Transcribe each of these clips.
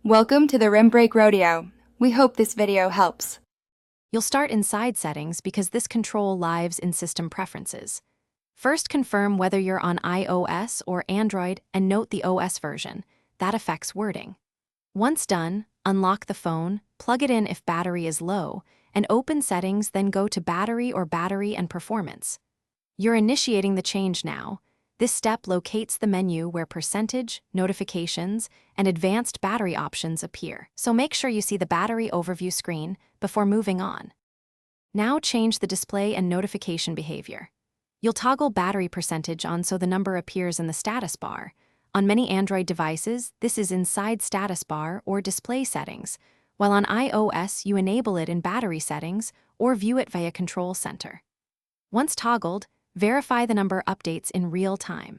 Welcome to the Rim Break Rodeo. We hope this video helps. You'll start in Side Settings because this control lives in System Preferences. First, confirm whether you're on iOS or Android and note the OS version. That affects wording. Once done, unlock the phone, plug it in if battery is low, and open Settings, then go to Battery or Battery and Performance. You're initiating the change now. This step locates the menu where percentage, notifications, and advanced battery options appear, so make sure you see the battery overview screen before moving on. Now change the display and notification behavior. You'll toggle battery percentage on so the number appears in the status bar. On many Android devices, this is inside status bar or display settings, while on iOS you enable it in battery settings or view it via Control Center. Once toggled, verify the number updates in real time.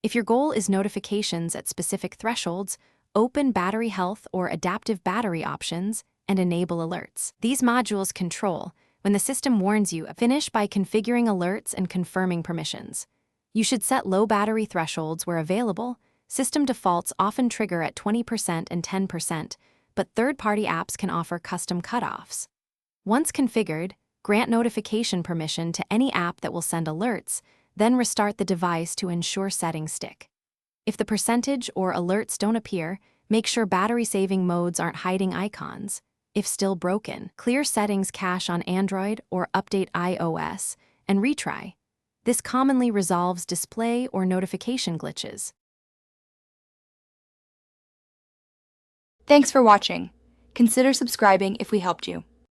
If your goal is notifications at specific thresholds, open Battery Health or Adaptive Battery options and enable alerts. These modules control when the system warns you. Finish by configuring alerts and confirming permissions. You should set low battery thresholds where available. System defaults often trigger at 20% and 10%, but third-party apps can offer custom cutoffs. Once configured, grant notification permission to any app that will send alerts, then restart the device to ensure settings stick. If the percentage or alerts don't appear, make sure battery-saving modes aren't hiding icons. If still broken, clear settings cache on Android or update iOS and retry. This commonly resolves display or notification glitches. Thanks for watching. Consider subscribing if we helped you.